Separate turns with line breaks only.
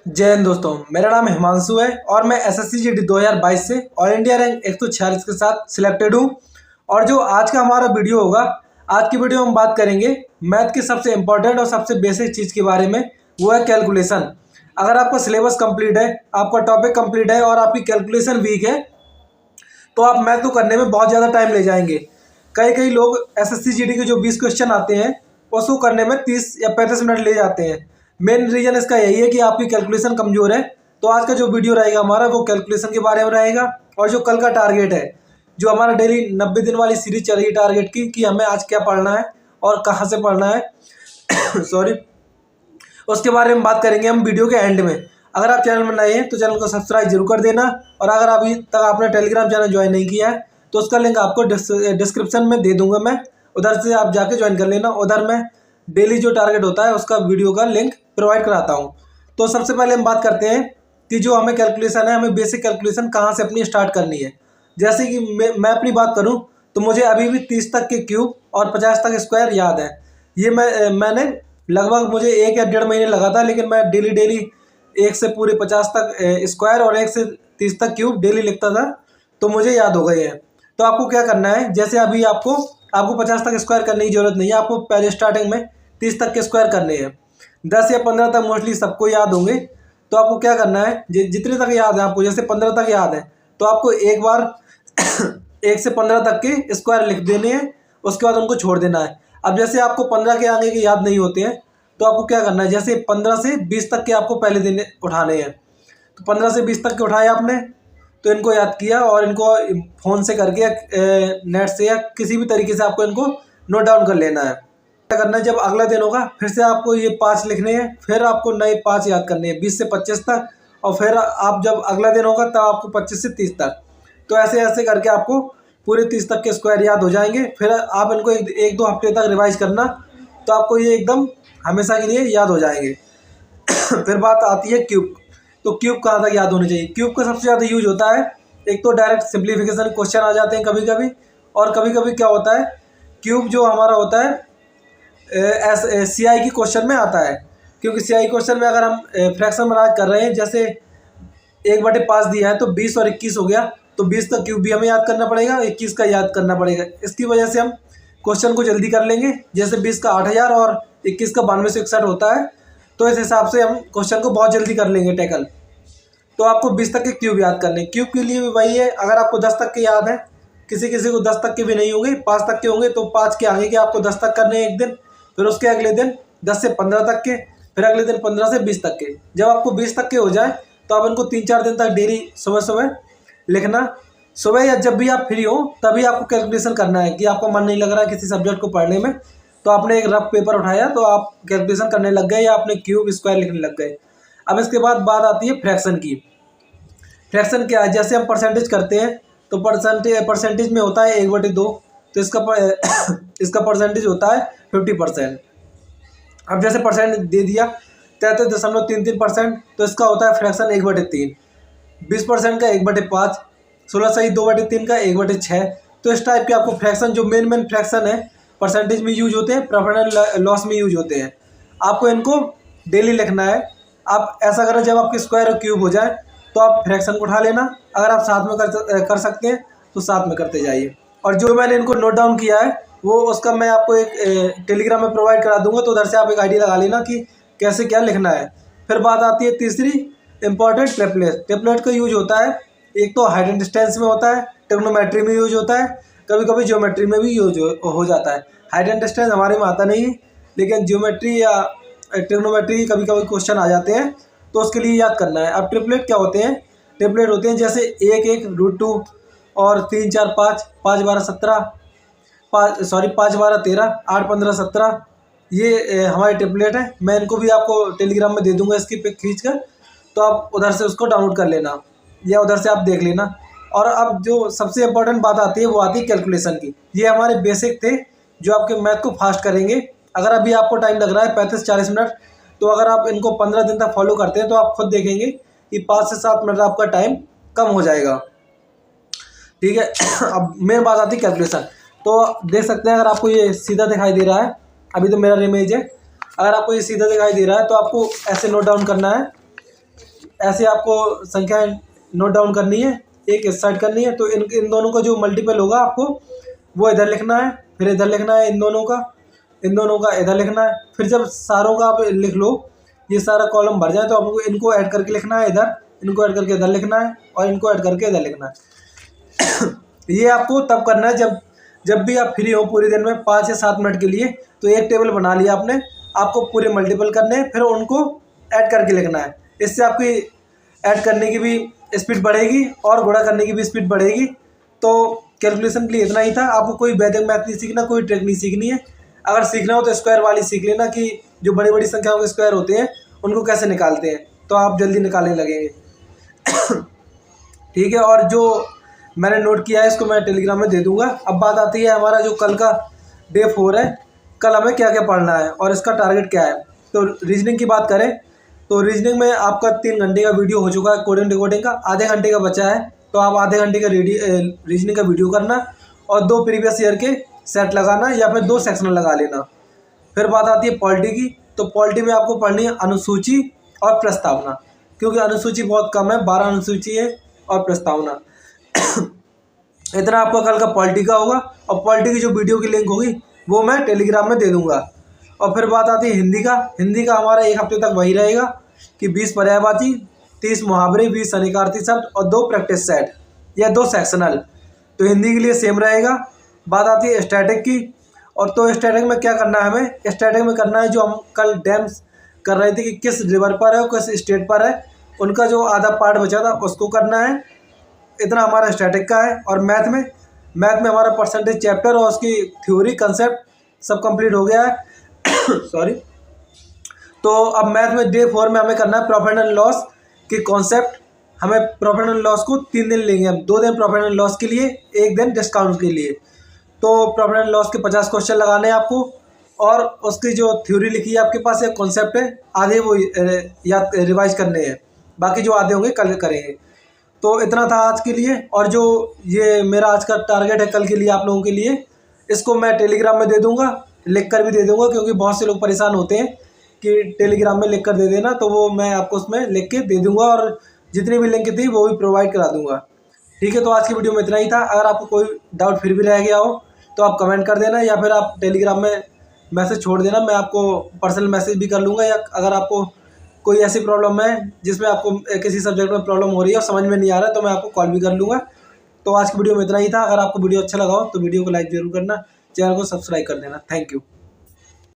जय हिंद दोस्तों, मेरा नाम हिमांशु है और मैं एसएससी जीडी 2022 से ऑल इंडिया रैंक 146 के साथ सिलेक्टेड हूँ। और जो आज का हमारा वीडियो होगा, आज की वीडियो में हम बात करेंगे मैथ की सबसे इम्पोर्टेंट और सबसे बेसिक चीज़ के बारे में, वो है कैलकुलेशन। अगर आपका सिलेबस कंप्लीट है, आपका टॉपिक कंप्लीट है और आपकी कैलकुलेशन वीक है, तो आप मैथ को करने में बहुत ज़्यादा टाइम ले जाएंगे। कई लोग एसएससी जीडी के जो 20 क्वेश्चन आते हैं उसको करने में 30 या 35 मिनट ले जाते हैं। मेन रीज़न इसका यही है कि आपकी कैलकुलेशन कमज़ोर है। तो आज का जो वीडियो रहेगा हमारा, वो कैलकुलेशन के बारे में रहेगा। और जो कल का टारगेट है, जो हमारा डेली 90 दिन वाली सीरीज चल रही है टारगेट की, कि हमें आज क्या पढ़ना है और कहाँ से पढ़ना है सॉरी, उसके बारे में बात करेंगे हम वीडियो के एंड में। अगर आप चैनल में नए हैं तो चैनल को सब्सक्राइब जरूर कर देना। और अगर अभी तक आपने टेलीग्राम चैनल ज्वाइन नहीं किया है तो उसका लिंक आपको डिस्क्रिप्शन में दे दूंगा मैं, उधर से आप जाके ज्वाइन कर लेना। उधर मैं डेली जो टारगेट होता है उसका वीडियो का लिंक प्रोवाइड कराता हूँ। तो सबसे पहले हम बात करते हैं कि जो हमें कैलकुलेशन है, हमें बेसिक कैलकुलेशन कहाँ से अपनी स्टार्ट करनी है। जैसे कि मैं अपनी बात करूँ तो मुझे अभी भी 30 तक के क्यूब और 50 तक स्क्वायर याद है। ये मैंने लगभग मुझे 1 या 1.5 महीने लगा था, लेकिन मैं डेली 1 से पूरे 50 तक स्क्वायर और 1 से 30 तक क्यूब डेली लिखता था, तो मुझे याद हो गए हैं। तो आपको क्या करना है, जैसे अभी आपको 50 तक स्क्वायर करने की जरूरत नहीं है। आपको पहले स्टार्टिंग में 30 तक के स्क्वायर करने हैं। 10 या 15 तक मोस्टली सबको याद होंगे। तो आपको क्या करना है, जितने तक याद है आपको, जैसे 15 तक याद है तो आपको एक बार 1 से 15 तक के स्क्वायर लिख देने हैं, उसके बाद उनको छोड़ देना है। अब जैसे आपको 15 के आगे के याद नहीं होते हैं तो आपको क्या करना है, जैसे 15 से 20 तक के आपको पहले दिन उठाने हैं। तो 15 से 20 तक के उठाए आपने, तो इनको याद किया और इनको फ़ोन से करके नेट से या किसी भी तरीके से आपको इनको नोट डाउन कर लेना है। क्या करना है, जब अगला दिन होगा फिर से आपको ये 5 लिखने हैं, फिर आपको नए 5 याद करने हैं 20 से 25 तक। और फिर आप जब अगला दिन होगा तब आपको 25 से 30 तक। तो ऐसे ऐसे करके आपको पूरे 30 तक के स्क्वायर याद हो जाएंगे। फिर आप इनको एक दो हफ्ते तक रिवाइज करना, तो आपको ये एकदम हमेशा के लिए याद हो जाएंगे। फिर बात आती है क्यूब। तो क्यूब कहाँ तक याद होनी चाहिए। क्यूब का सबसे ज़्यादा यूज होता है, एक तो डायरेक्ट सिंप्लीफिकेशन क्वेश्चन आ जाते हैं कभी कभी, और कभी कभी क्या होता है, क्यूब जो हमारा होता है CI की क्वेश्चन में आता है। क्योंकि CI क्वेश्चन में अगर हम फ्रैक्शन में कर रहे हैं, जैसे 1/5 दिया है तो 20 और 21 हो गया, तो 20 का क्यूब भी हमें याद करना पड़ेगा, 21 का याद करना पड़ेगा। इसकी वजह से हम क्वेश्चन को जल्दी कर लेंगे। जैसे 20 का 8000 और 21 का 9261 होता है, तो इस हिसाब से हम क्वेश्चन को बहुत जल्दी कर लेंगे टैकल। तो आपको 20 तक के क्यूब याद करने। क्यूब के लिए भी वही है, अगर आपको 10 तक के याद है, किसी किसी को 10 तक के भी नहीं होंगे, 5 तक के होंगे, तो 5 के आगे के आपको 10 तक करने हैं एक दिन, फिर उसके अगले दिन 10 से 15 तक के, फिर अगले दिन 15 से 20 तक के। जब आपको 20 तक के हो जाए तो आप इनको 3-4 दिन तक डेली सुबह सुबह लिखना। सुबह या जब भी आप फ्री हो तभी आपको कैलकुलेशन करना है, कि आपको मन नहीं लग रहा है किसी सब्जेक्ट को पढ़ने में, तो आपने एक रफ पेपर उठाया तो आप कैलकुलेशन करने लग गए या आपने क्यूब स्क्वायर लिखने लग गए। अब इसके बाद बात आती है फ्रैक्शन की। फ्रैक्शन क्या है, जैसे हम परसेंटेज करते हैं तो परसेंटेज में होता है 1/2, तो इसका परसेंटेज होता है 50%। अब जैसे परसेंट दे दिया 33.33%, तो इसका होता है फ्रैक्शन 1/3। 20% का 1/5, 16 सही 2/3 का 1/6। तो इस टाइप के आपको फ्रैक्शन, जो मेन फ्रैक्शन है, परसेंटेज में यूज होते हैं, प्रॉफिट एंड लॉस में यूज होते हैं। आपको इनको डेली लिखना है। आप ऐसा करें, जब आपके स्क्वायर और क्यूब हो जाए तो आप फ्रैक्शन को उठा लेना। अगर आप साथ में कर सकते हैं तो साथ में करते जाइए। और जो मैंने इनको नोट डाउन किया है वो उसका मैं आपको एक टेलीग्राम में प्रोवाइड करा दूंगा, तो उधर से आप एक आइडिया लगा लेना कि कैसे क्या लिखना है। फिर बात आती है तीसरी इंपॉर्टेंट, टेम्पलेट। टेम्पलेट का यूज होता है, एक तो हाइट एंड डिस्टेंस में होता है, ट्रिग्नोमेट्री में यूज होता है, कभी कभी ज्योमेट्री में भी यूज हो जाता है। हाइट एंड डिस्टेंस हमारे में आता नहीं है, लेकिन ज्योमेट्री या ट्रिग्नोमेट्री कभी कभी क्वेश्चन आ जाते हैं, तो उसके लिए याद करना है। अब ट्रिपलेट क्या होते हैं, ट्रिपलेट होते हैं जैसे 1 √2 और 3 4 5, 5 12 17, 5 12 13, 8 15 17, ये हमारे ट्रिपलेट है। मैं इनको भी आपको टेलीग्राम में दे दूंगा इसकी पिक खींच कर, तो आप उधर से उसको डाउनलोड कर लेना या उधर से आप देख लेना। और अब जो सबसे इम्पोर्टेंट बात आती है वो आती है कैलकुलेशन की। ये हमारे बेसिक थे जो आपके मैथ को फास्ट करेंगे। अगर अभी आपको टाइम लग रहा है 35-40 मिनट, तो अगर आप इनको 15 दिन तक फॉलो करते हैं तो आप खुद देखेंगे कि 5 से 7 मिनट आपका टाइम कम हो जाएगा। ठीक है। अब मेन बात आती है कैलकुलेशन। तो देख सकते हैं, अगर आपको ये सीधा दिखाई दे रहा है, अभी तो मेरा इमेज है, अगर आपको ये सीधा दिखाई दे रहा है तो आपको ऐसे नोट डाउन करना है ऐसे आपको संख्या नोट डाउन करनी है, एक इस साइड करनी है। तो इन दोनों का जो मल्टीपल होगा आपको वो इधर लिखना है, फिर इधर लिखना है इन दोनों का इधर लिखना है। फिर जब सारों का आप लिख लो, ये सारा कॉलम भर जाए, तो आपको इनको ऐड करके लिखना है इधर, इनको ऐड करके इधर लिखना है और इनको ऐड करके इधर लिखना है। ये आपको तब करना है जब भी आप फ्री हो पूरे दिन में 5 या 7 मिनट के लिए। तो एक टेबल बना लिया आपने, आपको पूरे मल्टीपल करने हैं, फिर उनको ऐड करके लिखना है। इससे आपकी ऐड करने की भी स्पीड बढ़ेगी और गुणा करने की भी स्पीड बढ़ेगी। तो कैलकुलेशन के लिए इतना ही था। आपको कोई वैदिक मैथ नहीं सीखना, कोई ट्रिक नहीं सीखनी है। अगर सीखना हो तो स्क्वायर वाली सीख लेना कि जो बड़ी बड़ी संख्याओं के स्क्वायर होते हैं उनको कैसे निकालते हैं, तो आप जल्दी निकालने लगेंगे। ठीक है, और जो मैंने नोट किया है इसको मैं टेलीग्राम में दे दूंगा। अब बात आती है हमारा जो कल का डे 4 है, कल हमें क्या क्या पढ़ना है और इसका टारगेट क्या है। तो रीजनिंग की बात करें तो रीजनिंग में आपका 3 घंटे का वीडियो हो चुका है, कोडिंग डिकोडिंग का आधे घंटे का बचा है। तो आप आधे घंटे का रीजनिंग का वीडियो करना और 2 प्रीवियस ईयर के सेट लगाना या फिर 2 सेक्शनल लगा लेना। फिर बात आती है पॉलिटी की। तो पॉलिटी में आपको पढ़नी है अनुसूची और प्रस्तावना, क्योंकि अनुसूची बहुत कम है, 12 अनुसूची है और प्रस्तावना। इतना आपका कल का पॉलिटी का होगा। और पॉलिटी की जो वीडियो की लिंक होगी वो मैं टेलीग्राम में दे दूंगा। और फिर बात आती है हिंदी का। हिंदी का हमारा 1 हफ्ते तक वही रहेगा कि 20 पर्यायवाची, 30 मुहावरे, 20 अनिकार्थी शब्द और 2 प्रैक्टिस सेट या 2 सेक्शनल। तो हिंदी के लिए सेम रहेगा। बात आती है स्टैटिक की। और तो स्टैटिक में क्या करना है, हमें स्टैटिक में करना है जो हम कल डैम्स कर रहे थे कि किस रिवर पर है और किस स्टेट पर है, उनका जो आधा पार्ट बचा था उसको करना है। इतना हमारा स्टैटिक का है। और मैथ में हमारा परसेंटेज चैप्टर और उसकी थ्योरी कंसेप्ट सब कंप्लीट हो गया है। सॉरी। तो अब मैथ में डे 4 में हमें करना है प्रॉफिट एंड लॉस के कॉन्सेप्ट। हमें प्रॉफिट एंड लॉस को 3 दिन लेंगे हम, 2 दिन प्रॉफिट एंड लॉस के लिए, 1 दिन डिस्काउंट के लिए। तो प्रॉफिट एंड लॉस के 50 क्वेश्चन लगाने हैं आपको। और उसकी जो थ्योरी लिखी है आपके पास, एक कॉन्सेप्ट है, आधे वो याद रिवाइज करने हैं, बाकी जो आधे होंगे कल करेंगे। तो इतना था आज के लिए। और जो ये मेरा आज का टारगेट है कल के लिए आप लोगों के लिए, इसको मैं टेलीग्राम में दे दूंगा, लिख कर भी दे दूंगा, क्योंकि बहुत से लोग परेशान होते हैं कि टेलीग्राम में लिख कर दे देना। तो वो मैं आपको उसमें लिख के दे दूंगा और जितनी भी लिंक थी वो भी प्रोवाइड करा दूंगा। ठीक है, तो आज की वीडियो में इतना ही था। अगर आपको कोई डाउट फिर भी रह गया हो तो आप कमेंट कर देना या फिर आप टेलीग्राम में मैसेज छोड़ देना, मैं आपको पर्सनल मैसेज भी कर लूँगा। या अगर आपको कोई ऐसी प्रॉब्लम है जिसमें आपको किसी सब्जेक्ट में प्रॉब्लम हो रही है और समझ में नहीं आ रहा है, तो मैं आपको कॉल भी कर लूँगा। तो आज की वीडियो में इतना ही था। अगर आपको वीडियो अच्छा लगा हो तो वीडियो को लाइक जरूर करना, चैनल को सब्सक्राइब कर देना। Thank you.